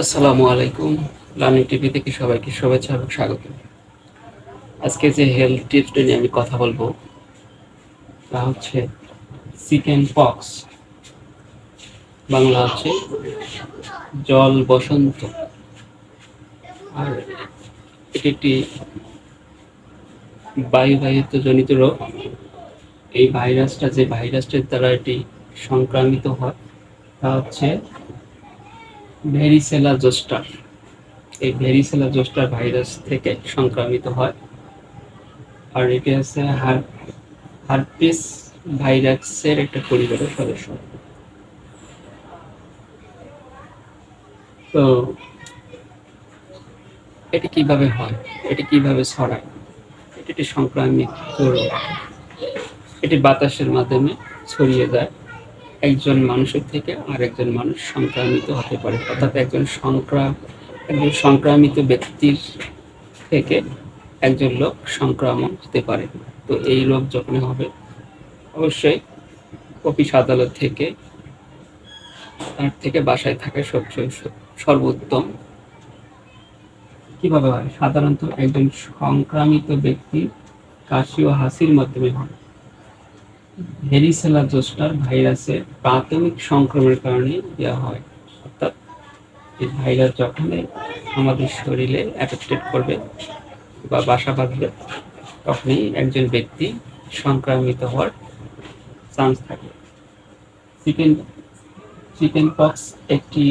আসসালামু আলাইকুম। Learning TV থেকে সবাইকে শুভেচ্ছা এবং স্বাগত। আজকে যে হেলথ টিপসটা নিয়ে আমি কথা বলবো তা হচ্ছে চিকেন পক্স, বাংলা হচ্ছে জল বসন্ত। আর এটি একটি বায়ুবাহিত জনিত রোগ। এই যে ভাইরাসটার দ্বারা এটি সংক্রামিত হয় তা হচ্ছে ভেরিসেলা জোস্টার। এই ভেরিসেলা জোস্টার ভাইরাস থেকে সংক্রামিত হয়। আর এটি হচ্ছে হার্পিস ভাইরাসের একটা পরিবারের সদস্য। তো এটি কিভাবে হয়, এটি কিভাবে ছড়ায়? এটি একটি সংক্রামিত রোগ। এটি বাতাসের মাধ্যমে ছড়িয়ে যায়। একজন মানুষের থেকে আরেকজন মানুষ সংক্রামিত হতে পারে, অর্থাৎ একজন সংক্রামিত ব্যক্তির থেকে একজন লোক সংক্রমণ হতে পারে। তো এই রোগ যখন হবে, অবশ্যই অফিস আদালত থেকে তার থেকে বাসায় থাকা সবচেয়ে সর্বোত্তম। কিভাবে হয়? সাধারণত একজন সংক্রামিত ব্যক্তির কাশি ও হাসির মাধ্যমে হয়। ভেরিসেলা জোস্টার ভাইরাসের প্রাথমিক সংক্রমণের কারণে দেওয়া হয়, অর্থাৎ এই ভাইরাস যখনই আমাদের শরীরে অ্যাফেক্টেড করবে বা বাসা বাঁধবে, তখনই একজন ব্যক্তি সংক্রামিত হওয়ার চান্স থাকে। চিকেন চিকেন পক্স একটি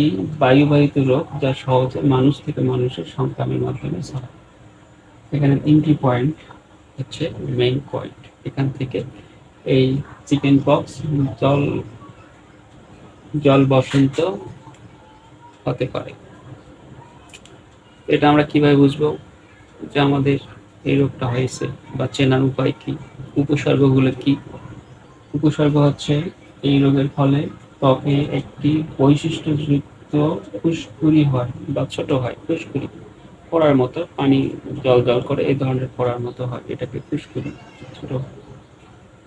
বায়ুবাহিত রোগ যা সহজে মানুষ থেকে মানুষের সংক্রমণের মাধ্যমে ছড়ায়। এখানে ৩টি পয়েন্ট হচ্ছে মেইন পয়েন্ট। এখান থেকে এই চিকেন পক্স জল জল বসন্ত হতে পারে। এটা আমরা কিভাবে বুঝবো যে আমাদের এই রোগটা হয়েছে বা চেনার উপায় কি? উপসর্গগুলো কি? উপসর্গ হচ্ছে এই রোগের ফলে ত্বকে একটি বৈশিষ্ট্যযুক্ত ফুসকুড়ি হয় বা ছোট হয়, ফুসকুড়ি পড়ার মতো, পানি জল জল করে এই ধরনের পড়ার মতো হয়, এটাকে ফুসকুড়ি ছোট হয়।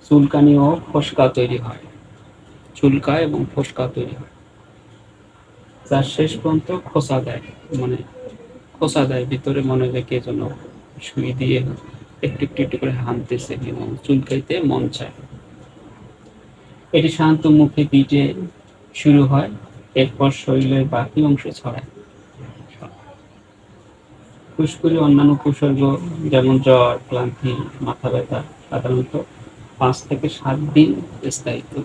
চুলকানি ও ফোসকা তৈরি হয়, চুলকায় এবং ফোসকা তৈরি হয়, যার শেষ পর্যন্ত খোসা দেয়, মানে খোসা দেয় ভিতরে, মনে হয় কে যেন সুই দিয়ে একটু একটু একটু করে হানতেছে এবং চুলকাইতে মন চায়। এটি শান্ত মুখে পিঠে শুরু হয়, এরপর শরীরের বাকি অংশে ছড়ায়। ফুসকুড়ি অন্যান্য উপসর্গ যেমন জ্বর, ক্লান্তি, মাথা ব্যথা সাধারণত ৫ থেকে ৭ দিন স্থায়িত্ব।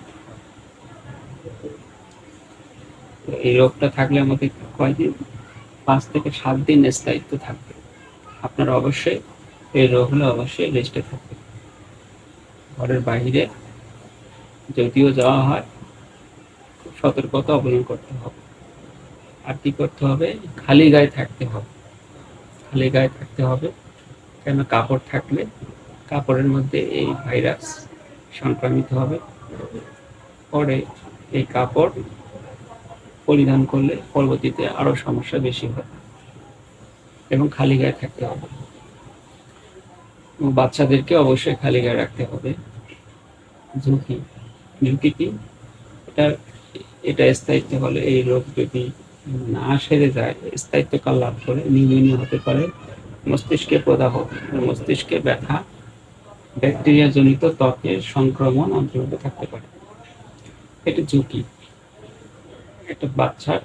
এই রোগটা থাকলে আমাদের কয়দিন? ৫ থেকে ৭ দিন স্থায়িত্ব থাকবে। আপনারা অবশ্যই এই রোগ হলে অবশ্যই রেস্টে থাকবেন। ঘরের বাইরে যদিও যাওয়া হয়, খুব সতর্কতা অবলম্বন করতে হবে। আর কি করতে হবে? খালি গায়ে থাকতে হবে। খালি গায়ে থাকতে হবে, কেন কাপড় থাকলে কাপড়ের মধ্যে এই ভাইরাস সংক্রামিত হবে। পরে এই কাপড় পরিধান করলে পরবর্তীতে আরো সমস্যা বেশি হয়। এবং খালি গায়ে থাকতে হবে। এবং বাচ্চাদেরকে অবশ্যই খালি গায়ে রাখতে হবে। ঝুঁকি ঝুঁকি কি? এটা এটা স্থায়িত্ব হলে, এই রোগ যদি না সেরে যায়, স্থায়িত্বকাল লাভ করে, নিউমোনিয়া হতে পারে, মস্তিষ্কে প্রদাহ, মস্তিষ্কে ব্যথা, ব্যাকটেরিয়া জনিত ত্বকের সংক্রমণ অন্তর্ভুক্ত থাকতে পারে। এটা ঝুঁকি। একটা বাচ্চার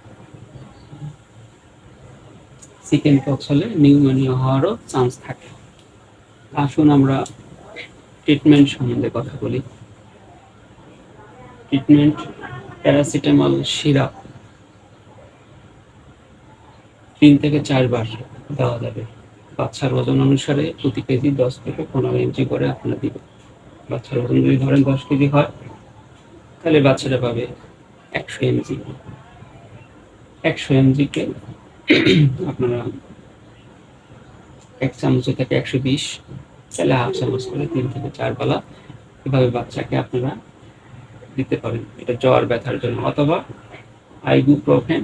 চিকেন পক্স হলে নিউমোনিয়া হওয়ারও চান্স থাকে। আসুন আমরা ট্রিটমেন্ট সম্বন্ধে কথা বলি। ট্রিটমেন্ট: প্যারাসিটামল সিরাপ ৩ থেকে ৪ বার দেওয়া যাবে। বাচ্চার ওজন অনুসারে প্রতি কেজি ১০ থেকে ১৫ এমজি করে আপনারা দিবেন। বাচ্চার ওজন যদি ধরেন ১০ কেজি হয়, তাহলে বাচ্চারা পাবে ১০০ এমজি। ১০০ এমজিকে আপনারা ১ চামচে থেকে ১২০, তাহলে হাফ চামচ করে ৩ থেকে ৪ বেলা এভাবে বাচ্চাকে আপনারা দিতে পারেন। এটা জ্বর ব্যথার জন্য। অথবা আইবুপ্রোফেন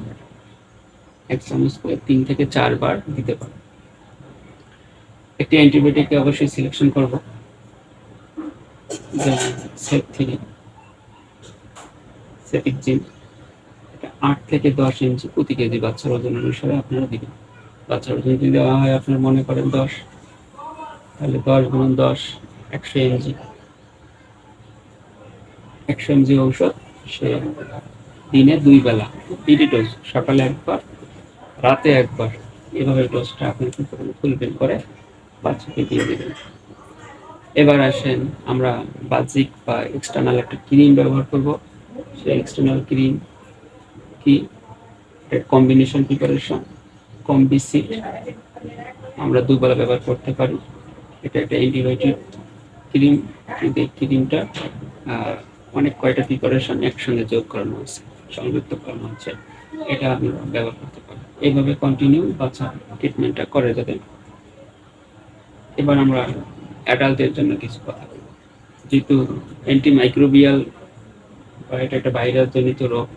১ চামচ করে ৩ থেকে ৪ বার দিতে পারেন। একটি অ্যান্টিবায়োটিক অবশ্যই সিলেকশন করব, যেমন সেপথিনিন, সেপিকজিন। এটা 8 থেকে 10 ইঞ্চি প্রতি কেজি বাচ্চার ওজন অনুসারে আপনারা দিবেন। বাচ্চার ওজন যদি দেওয়া হয় আপনার মনে করেন 10, তাহলে 10 × 10 100 ইঞ্চি। 100 ইঞ্চি ঔষধ সে দিনে 2 বেলা 3 ডোজ, সকালে একবার রাতে একবার, এভাবে ডোজটা আপনি ফুলফিল করে বাচ্চাকে দিয়ে দেবেন। এবার আসেন আমরা বাহ্যিক বা এক্সটার্নাল একটা ক্রিম ব্যবহার করব। সেই এক্সটার্নাল ক্রিম কি? কম্বিনেশন প্রিপারেশন কম্বিসিড আমরা 2 বেলা ব্যবহার করতে পারি। এটা একটা অ্যান্টিবায়োটিক ক্রিম, কিন্তু এই ক্রিমটা অনেক কয়টা প্রিপারেশন একসঙ্গে যোগ করানো হচ্ছে, সংযুক্ত করানো হচ্ছে, এটা আপনি ব্যবহার করতে পারেন। এইভাবে কন্টিনিউ বাচ্চা ট্রিটমেন্টটা করে যাবেন। এবার আমরা অ্যাডাল্টের জন্য কিছু কথা বলব। যেহেতু অ্যান্টিমাইক্রোবিয়াল বা এটা একটা ভাইরাস জনিত রোগ,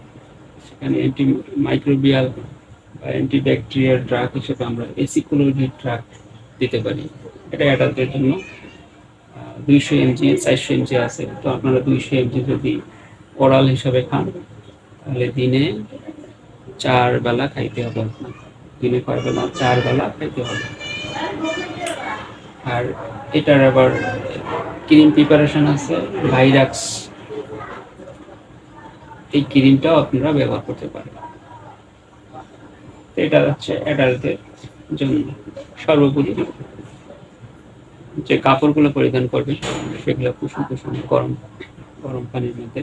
সেখানে অ্যান্টিমাইক্রোবিয়াল বা অ্যান্টিব্যাকটেরিয়াল ড্রাগ হিসেবে আমরা এসিক্লোভির ড্রাগ দিতে পারি। এটা অ্যাডাল্টের জন্য 200 mg 400 mg আছে। তো আপনারা 200 mg যদি ওরাল হিসাবে খান তাহলে দিনে 4 বেলা খাইতে হবে আপনার। দিনে কয় বেলা? 4 বেলা খাইতে হবে। আর এটার আবার ক্রিম প্রিপারেশন আছে ভাইরাক্স, এই ক্রিমটাও আপনারা ব্যবহার করতে পারেন। এটা হচ্ছে অ্যাডাল্টের জন্য। সর্বোপরি যে কাপড়গুলো পরিধান করবেন সেগুলো কুসুম কুসুম গরম গরম পানির মধ্যে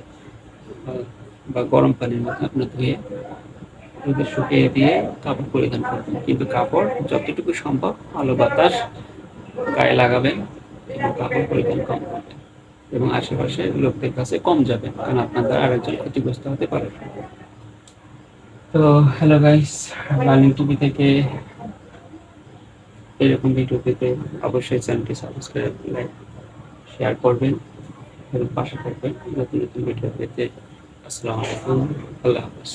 বা গরম পানির মধ্যে আপনার ধুয়ে রোদে শুকিয়ে দিয়ে কাপড় পরিধান করবেন। কিন্তু কাপড় যতটুকু সম্ভব আলো বাতাস গায়ে লাগাবেন এবং কাপড় পরিধান কম করবেন এবং আশেপাশে লোকদের কাছে কম যাবেন, কারণ আপনার দ্বারা আরেকজন ক্ষতিগ্রস্ত হতে পারে। তো হ্যালো গাইস, লার্নিং টিভি থেকে এরকম ভিডিও পেতে অবশ্যই চ্যানেলটি সাবস্ক্রাইব, লাইক, শেয়ার করবেন এবং পাশে থাকবেন নতুন নতুন ভিডিও পেতে। আসসালামু আলাইকুম, আল্লাহ হাফেজ।